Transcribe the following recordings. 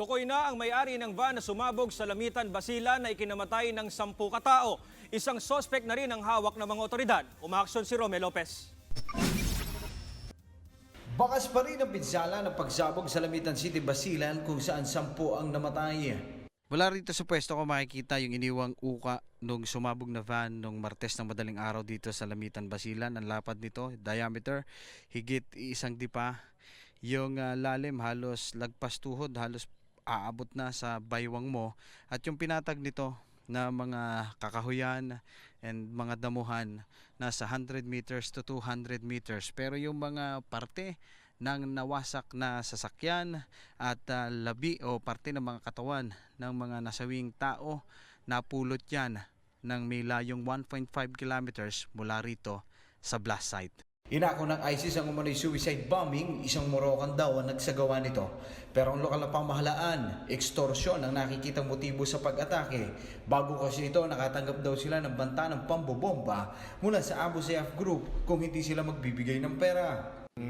Tukoy na ang may-ari ng van na sumabog sa Lamitan, Basilan na ikinamatay ng 10 katao. Isang sospek na rin ang hawak ng mga otoridad. Umaaksyon si Rome Lopez. Bakas pa rin ang pinsala ng pagsabog sa Lamitan City, Basilan kung saan 10 ang namatay. Wala rito sa pwesto ko makikita yung iniwang uka nung sumabog na van nung Martes ng madaling araw dito sa Lamitan, Basilan. Ang lapad nito, diameter, higit 1 dipa. Yung lalim halos lagpas tuhod, halos aabot na sa baywang mo. At yung pinatag nito na mga kakahuyan and mga damuhan nasa 100 meters to 200 meters. Pero yung mga parte ng nawasak na sasakyan at labi o parte ng mga katawan ng mga nasawing tao, napulot yan ng may layong 1.5 kilometers mula rito sa blast site. Inako ng ISIS ang umano'y suicide bombing, isang Moroccan daw ang nagsagawa nito. Pero ang lokal na pamahalaan, extorsyon ang nakikitang motibo sa pag-atake. Bago kasi ito, nakatanggap daw sila ng banta ng pambobomba mula sa Abu Sayyaf Group kung hindi sila magbibigay ng pera.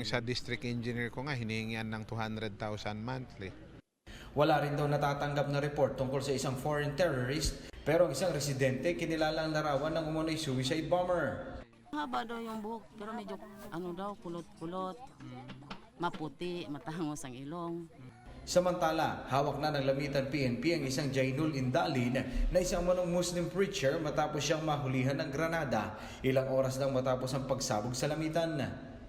Sa district engineer ko nga, hinihingian ng 200,000 monthly. Wala rin daw natatanggap na report tungkol sa isang foreign terrorist, pero ang isang residente kinilalang larawan ng umano'y suicide bomber. Haba daw yung buhok, pero medyo kulot-kulot, maputi, matangos ang ilong. Samantala, hawak na ng Lamitan PNP ang isang Jainul Indalin na isang manong Muslim preacher matapos siyang mahulihan ng granada ilang oras lang matapos ang pagsabog sa Lamitan.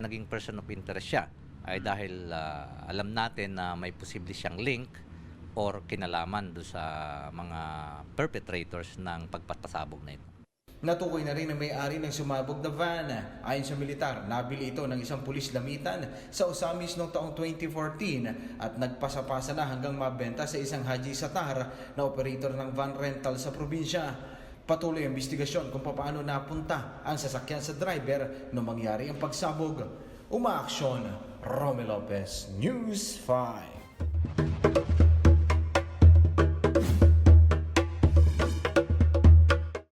Naging person of interest siya ay dahil alam natin na may posible siyang link or kinalaman do sa mga perpetrators ng pagpapasabog na ito. Natukoy na rin ang may-ari ng sumabog na van. Ayon sa militar, nabili ito ng isang pulis Lamitan sa Osamis noong taong 2014 at nagpasa-pasa na hanggang mabenta sa isang Haji Satar na operator ng van rental sa probinsya. Patuloy ang investigasyon kung paano napunta ang sasakyan sa driver nung mangyari ang pagsabog. Umaaksyon, Rome Lopez, News 5.